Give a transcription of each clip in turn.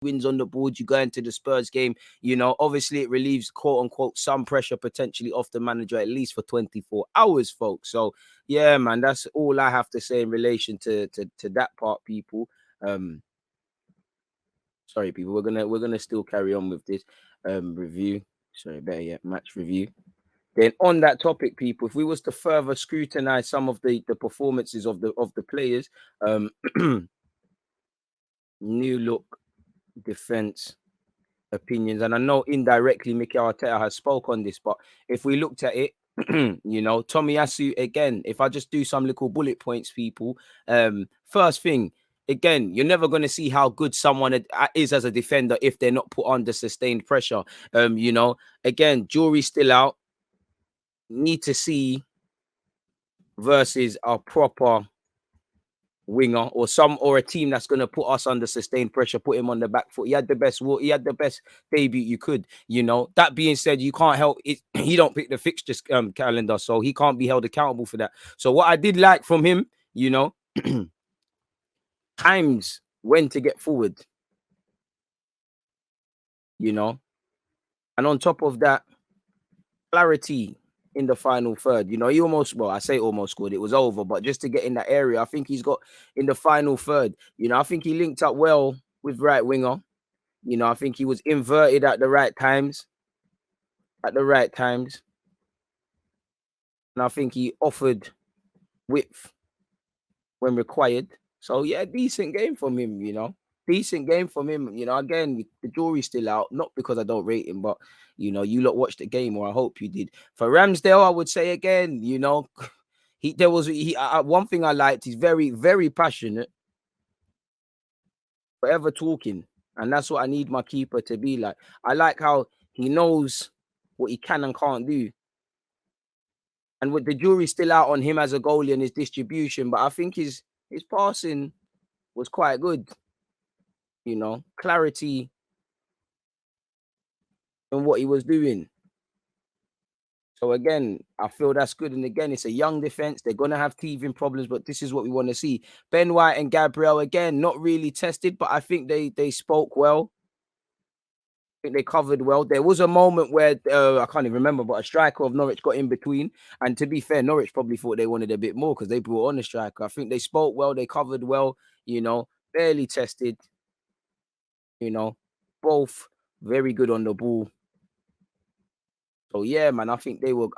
wins on the board, you go into the Spurs game, you know, obviously it relieves quote unquote some pressure potentially off the manager, at least for 24 hours, folks. So yeah, man, that's all I have to say in relation to that part, people. Sorry, people, we're gonna still carry on with this review. Sorry, better yet, match review. Then on that topic, people, if we was to further scrutinize some of the performances of the players, new look defense opinions, and I know indirectly Mikel Arteta has spoke on this, but if we looked at it, you know, Tomiyasu again, if I just do some little bullet points, people, first thing, again, you're never going to see how good someone is as a defender if they're not put under sustained pressure. You know, again, jury's still out. Need to see versus a proper winger or a team that's going to put us under sustained pressure, put him on the back foot. He had the best debut you could, you know. That being said, you can't help it. He don't pick the fixtures calendar, so he can't be held accountable for that. So what I did like from him, you know, times when to get forward, you know, and on top of that, clarity in the final third. You know, he almost, well, I say almost scored, it was over, but just to get in that area, I think he's got in the final third. You know, I think he linked up well with right winger. You know, I think he was inverted at the right times. And I think he offered width when required. So yeah, decent game from him, you know. Decent game from him. You know, again, the jury's still out, not because I don't rate him, but you know, you lot watched the game, or I hope you did. For Ramsdale, I would say again, you know, one thing I liked, he's very, very passionate, forever talking. And that's what I need my keeper to be like. I like how he knows what he can and can't do. And with the jury still out on him as a goalie and his distribution, but I think his passing was quite good. You know, clarity in what he was doing. So again, I feel that's good. And again, it's a young defense. They're gonna have teething problems, but this is what we want to see. Ben White and Gabriel again, not really tested, but I think they spoke well. I think they covered well. There was a moment where I can't even remember, but a striker of Norwich got in between. And to be fair, Norwich probably thought they wanted a bit more because they brought on a striker. I think they spoke well, they covered well, you know, barely tested, you know, both very good on the ball. So yeah, man, I think they were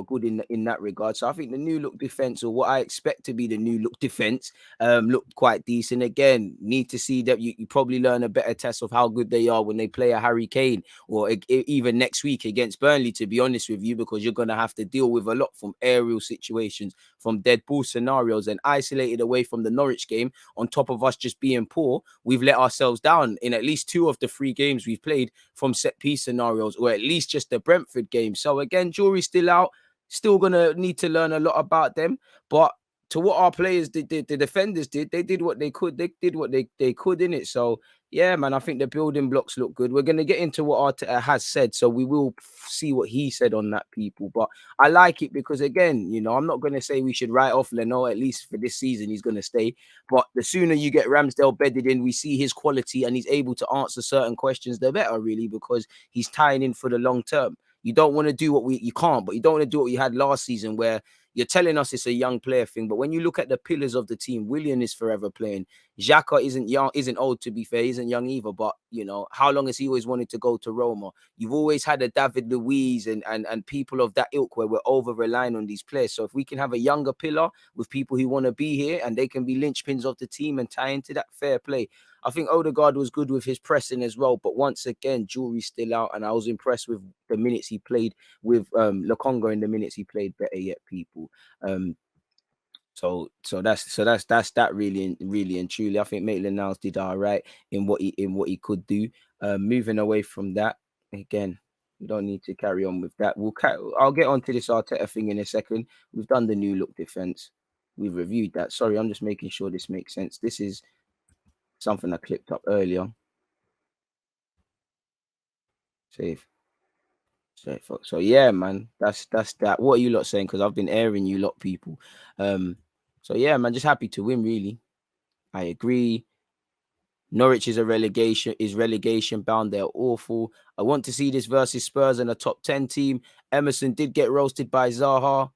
good in that regard. So I think the new look defense, or what I expect to be the new look defense, looked quite decent. Again, need to see that you probably learn a better test of how good they are when they play a Harry Kane, or even next week against Burnley, to be honest with you, because you're gonna have to deal with a lot from aerial situations, from dead ball scenarios, and isolated away from the Norwich game. On top of us just being poor, we've let ourselves down in at least 2 of the 3 games we've played from set piece scenarios, or at least just the Brentford game. So again, jury's still out. Still gonna need to learn a lot about them. But to what our players did, the defenders did, they did what they could. They did what they could in it. So yeah, man, I think the building blocks look good. We're gonna get into what Arteta has said, so we will see what he said on that, people. But I like it because again, you know, I'm not gonna say we should write off Leno. At least for this season, he's gonna stay. But the sooner you get Ramsdale bedded in, we see his quality and he's able to answer certain questions, the better, really, because he's tying in for the long term. You don't want to do you can't, but you don't want to do what you had last season where you're telling us it's a young player thing. But when you look at the pillars of the team, Willian is forever playing. Xhaka isn't young, isn't old, to be fair. He isn't young either. But, you know, how long has he always wanted to go to Roma? You've always had a David Luiz and people of that ilk where we're over-relying on these players. So if we can have a younger pillar with people who want to be here and they can be linchpins of the team and tie into that, fair play. I think Odegaard was good with his pressing as well. But once again, jury's still out. And I was impressed with the minutes he played with Lokonga in the minutes he played, better yet, people. So that's that really and truly. I think Maitland-Niles did all right in what he could do. Moving away from that, again, we don't need to carry on with that. I'll get onto this Arteta thing in a second. We've done the new look defense. We've reviewed that. Sorry, I'm just making sure this makes sense. This is something I clipped up earlier. Save. So yeah, man, that's that. What are you lot saying? Because I've been airing you lot, people. So yeah, man, just happy to win, really. I agree. Norwich is relegation bound. They're awful. I want to see this versus Spurs and a top 10 team. Emerson did get roasted by Zaha.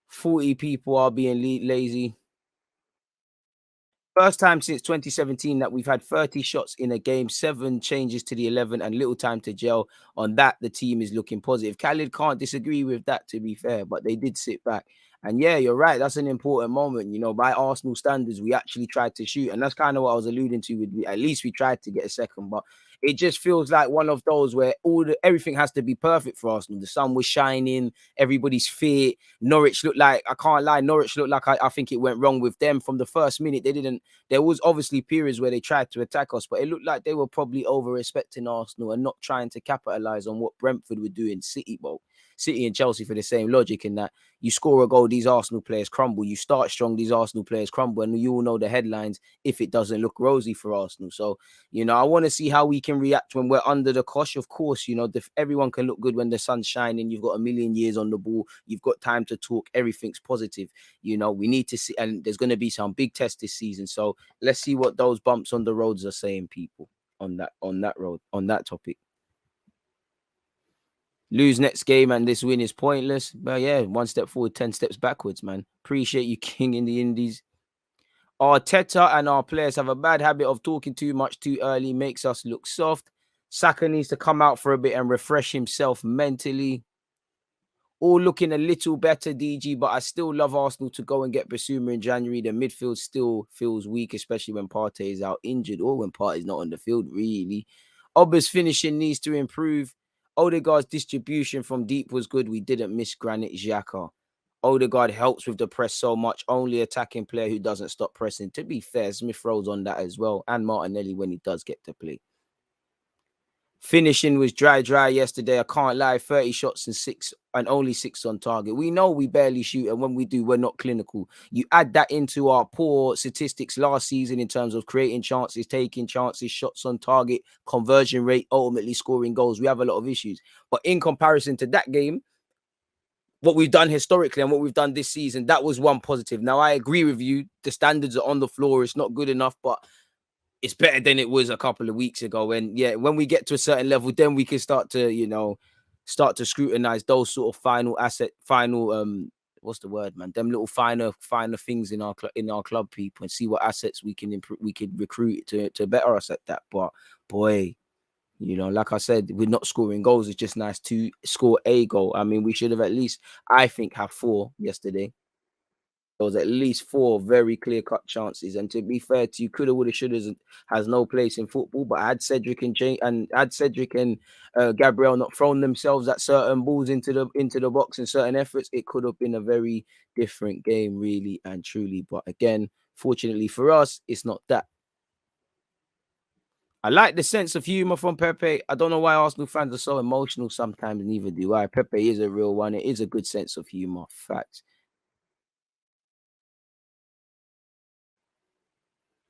40 people are being lazy. First time since 2017 that we've had 30 shots in a game, 7 changes to the 11, and little time to gel. On that, the team is looking positive. Khalid can't disagree with that, to be fair, but they did sit back. And yeah, you're right. That's an important moment. You know, by Arsenal standards, we actually tried to shoot. And that's kind of what I was alluding to with at least we tried to get a second. But it just feels like one of those where everything has to be perfect for Arsenal. The sun was shining, everybody's fit. Norwich looked like, I can't lie, Norwich looked like I think it went wrong with them from the first minute. There was obviously periods where they tried to attack us, but it looked like they were probably over-respecting Arsenal and not trying to capitalize on what Brentford were doing. City and Chelsea for the same logic in that you score a goal, these Arsenal players crumble. You start strong, these Arsenal players crumble. And you all know the headlines if it doesn't look rosy for Arsenal. So, you know, I want to see how we can react when we're under the cosh. Of course, you know, everyone can look good when the sun's shining. You've got a million years on the ball. You've got time to talk. Everything's positive. You know, we need to see, and there's going to be some big tests this season. So let's see what those bumps on the roads are saying, people, on that topic. Lose next game and this win is pointless. But yeah, 1 step forward, 10 steps backwards, man. Appreciate you, King in the Indies. Arteta and our players have a bad habit of talking too much too early, makes us look soft. Saka needs to come out for a bit and refresh himself mentally. All looking a little better, DG, but I still love Arsenal to go and get Basuma in January. The midfield still feels weak, especially when Partey is out injured or when Partey's not on the field, really. Oba's finishing needs to improve. Odegaard's distribution from deep was good. We didn't miss Granit Xhaka. Odegaard helps with the press so much. Only attacking player who doesn't stop pressing. To be fair, Smith Rowe's on that as well. And Martinelli when he does get to play. Finishing was dry yesterday. I can't lie. 30 shots and only 6 on target. We know we barely shoot, and when we do, we're not clinical. You add that into our poor statistics last season in terms of creating chances, taking chances, shots on target, conversion rate, ultimately scoring goals. We have a lot of issues. But in comparison to that game, what we've done historically and what we've done this season, that was one positive. Now, I agree with you. The standards are on the floor. It's not good enough, but it's better than it was a couple of weeks ago. And yeah, when we get to a certain level, then we can start to scrutinize those sort of what's the word, man? Them little finer things in our club, people, and see what assets we can improve, we can recruit to better us at that. But boy, you know, like I said, we're not scoring goals. It's just nice to score a goal. I mean, we should have at least, I think, have 4 yesterday. There was at least 4 very clear-cut chances. And to be fair to you, coulda, woulda, shoulda has no place in football. But had Cedric and Gabriel not thrown themselves at certain balls into the box in certain efforts, it could have been a very different game, really and truly. But again, fortunately for us, it's not that. I like the sense of humor from Pepe. I don't know why Arsenal fans are so emotional sometimes, neither do I. Pepe is a real one. It is a good sense of humor. Facts.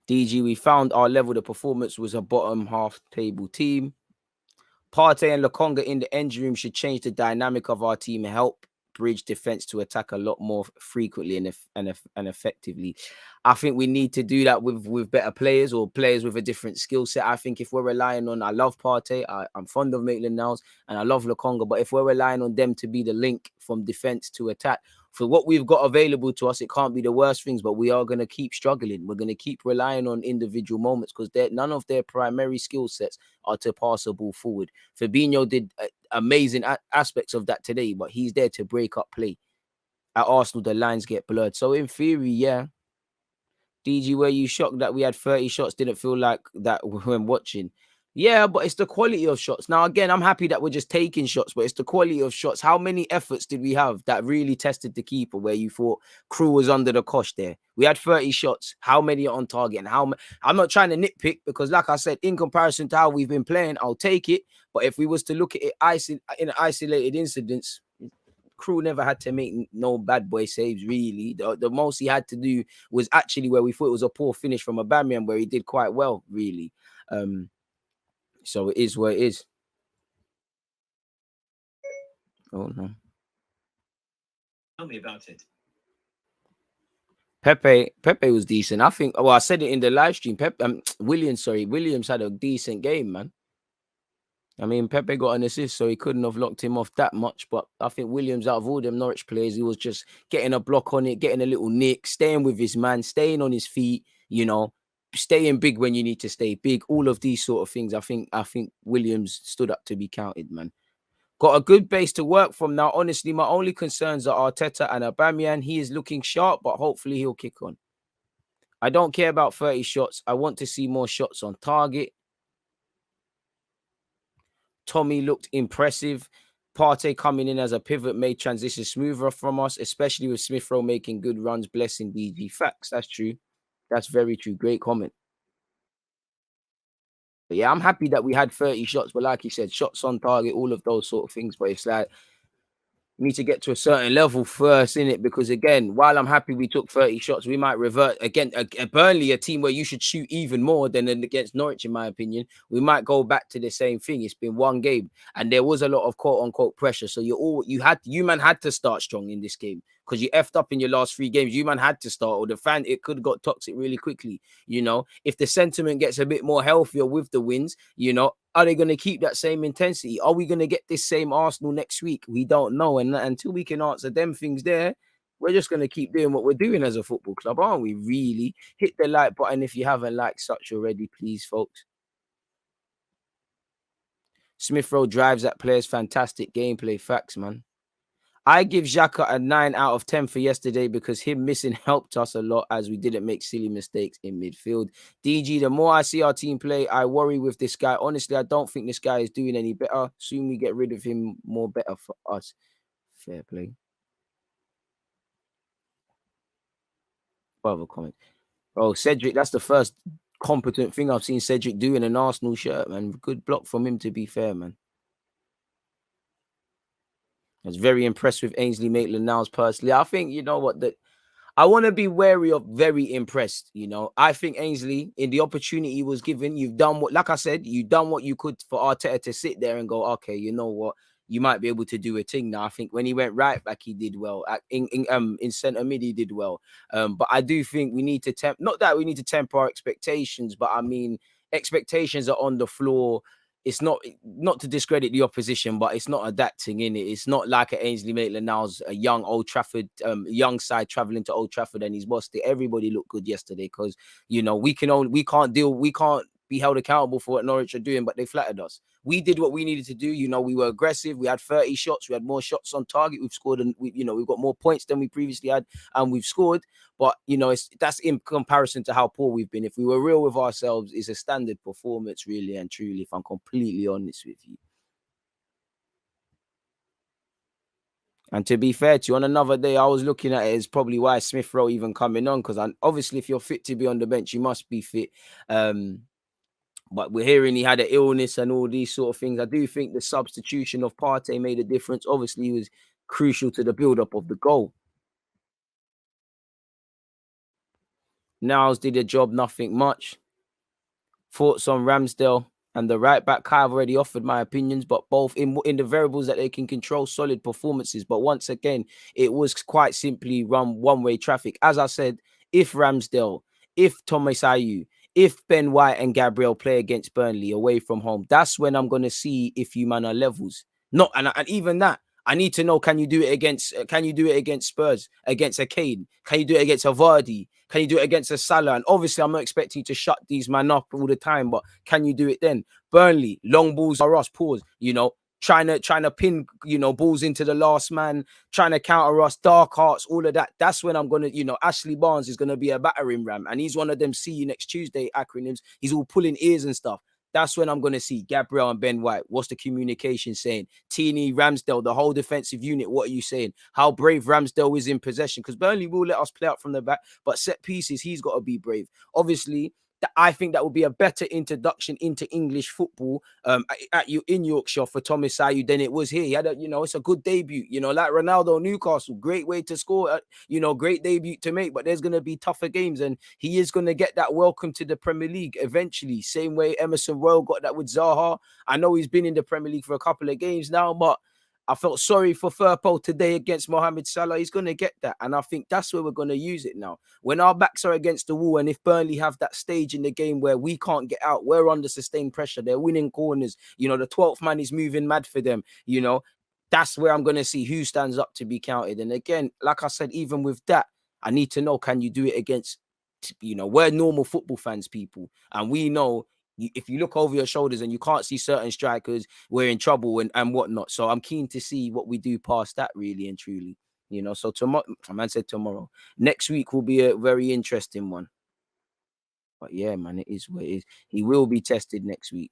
DG, we found our level. The performance was a bottom half table team. Partey and Lokonga in the engine room should change the dynamic of our team and help bridge defense to attack a lot more frequently and effectively. I think we need to do that with better players or players with a different skill set. I think if we're relying on, I love Partey, I'm fond of Maitland-Niles, and I love Lokonga, but if we're relying on them to be the link from defense to attack, for what we've got available to us, it can't be the worst things, but we are going to keep struggling. We're going to keep relying on individual moments because none of their primary skill sets are to pass a ball forward. Fabinho did amazing aspects of that today, but he's there to break up play. At Arsenal, the lines get blurred. So in theory, yeah. DG, were you shocked that we had 30 shots? Didn't feel like that when watching. Yeah, but it's the quality of shots. Now, again, I'm happy that we're just taking shots, but it's the quality of shots. How many efforts did we have that really tested the keeper where you thought Crew was under the cosh there? We had 30 shots. How many are on target? And I'm not trying to nitpick because, like I said, in comparison to how we've been playing, I'll take it. But if we was to look at it in isolated incidents, Crew never had to make no bad boy saves, really. The most he had to do was actually where we thought it was a poor finish from Aubameyang, where he did quite well, really. So it is what it is. Oh, no. Tell me about it. Pepe was decent. I think. Well, I said it in the live stream. Williams had a decent game, man. I mean, Pepe got an assist, so he couldn't have locked him off that much. But I think Williams, out of all them Norwich players, he was just getting a block on it, getting a little nick, staying with his man, staying on his feet, staying big when you need to stay big. All of these sort of things. I think Williams stood up to be counted, man. Got a good base to work from now. Honestly, my only concerns are Arteta and Aubameyang. He is looking sharp, but hopefully he'll kick on. I don't care about 30 shots. I want to see more shots on target. Tommy looked impressive. Partey coming in as a pivot made transition smoother from us, especially with Smith Rowe making good runs, blessing DG. Facts, that's true. That's very true. Great comment. But yeah, I'm happy that we had 30 shots, but like you said, shots on target, all of those sort of things. But it's like, need to get to a certain level first, in it, because again, while I'm happy we took 30 shots, we might revert again. A Burnley, a team where you should shoot even more than against Norwich, in my opinion. We might go back to the same thing. It's been one game, and there was a lot of quote unquote pressure. So you man had to start strong in this game because you effed up in your last 3 games. You man had to start, or it could have got toxic really quickly. If the sentiment gets a bit more healthier with the wins, are they going to keep that same intensity? Are we going to get this same Arsenal next week? We don't know. And until we can answer them things there, we're just going to keep doing what we're doing as a football club, aren't we? Really? Hit the like button if you haven't liked such already, please, folks. Smith Rowe drives at players. Fantastic gameplay. Facts, man. I give Xhaka a 9 out of 10 for yesterday because him missing helped us a lot as we didn't make silly mistakes in midfield. DG, the more I see our team play, I worry with this guy. Honestly, I don't think this guy is doing any better. Soon we get rid of him, more better for us. Fair play. Further comment. Oh, Cedric, that's the first competent thing I've seen Cedric do in an Arsenal shirt, man. Good block from him, to be fair, man. I was very impressed with Ainsley Maitland-Niles personally. I think, you know what, I want to be wary of very impressed. I think Ainsley, in the opportunity he was given, you've done what, like I said, you've done what you could for Arteta to sit there and go, okay, you know what, you might be able to do a thing now. I think when he went right back, he did well. In centre mid, he did well. But I do think we need to not that we need to temper our expectations, but I mean, expectations are on the floor. It's not to discredit the opposition, but it's not adapting in it. It's not like a Ainsley Maitland-Niles, a young Old Trafford, young side traveling to Old Trafford and he's lost it. Everybody looked good yesterday because we can't be held accountable for what Norwich are doing, but they flattered us. We did what we needed to do. We were aggressive. We had 30 shots. We had more shots on target. We've scored, and we've got more points than we previously had, and we've scored. But that's in comparison to how poor we've been. If we were real with ourselves, it's a standard performance, really and truly. If I'm completely honest with you. And to be fair to you, on another day, I was looking at it as probably why Smith Rowe even coming on, because obviously, if you're fit to be on the bench, you must be fit. But we're hearing he had an illness and all these sort of things. I do think the substitution of Partey made a difference. Obviously, he was crucial to the build-up of the goal. Niles did a job, nothing much. Thoughts on Ramsdale and the right back? I've already offered my opinions, but both in the variables that they can control, solid performances. But once again, it was quite simply run one-way traffic. As I said, if Ramsdale, if Tomiyasu, if Ben White and Gabriel play against Burnley away from home, that's when I'm going to see if you man are levels. And even that, I need to know, can you do it against Spurs, against a Kane? Can you do it against a Vardy? Can you do it against a Salah? And obviously, I'm not expecting you to shut these men up all the time, but can you do it then? Burnley, long balls are us, pause, trying to pin, balls into the last man, trying to counter us, dark hearts, all of that. That's when I'm going to, Ashley Barnes is going to be a battering ram. And he's one of them see you next Tuesday acronyms. He's all pulling ears and stuff. That's when I'm going to see Gabriel and Ben White. What's the communication saying? Tierney, Ramsdale, the whole defensive unit, what are you saying? How brave Ramsdale is in possession? Because Burnley will let us play out from the back, but set pieces, he's got to be brave. Obviously, I think that would be a better introduction into English football in Yorkshire for Tomiyasu than it was here. He had it's a good debut, like Ronaldo, Newcastle, great way to score, great debut to make, but there's going to be tougher games and he is going to get that welcome to the Premier League eventually. Same way Emerson Royal got that with Zaha. I know he's been in the Premier League for a couple of games now, but I felt sorry for Firpo today against Mohamed Salah. He's going to get that. And I think that's where we're going to use it now. When our backs are against the wall, and if Burnley have that stage in the game where we can't get out, we're under sustained pressure. They're winning corners. The 12th man is moving mad for them. That's where I'm going to see who stands up to be counted. And again, like I said, even with that, I need to know, can you do it against, we're normal football fans, people. And we know if you look over your shoulders and you can't see certain strikers, we're in trouble and whatnot. So I'm keen to see what we do past that, really and truly. So tomorrow, my man said tomorrow. Next week will be a very interesting one. But yeah, man, it is what it is. He will be tested next week.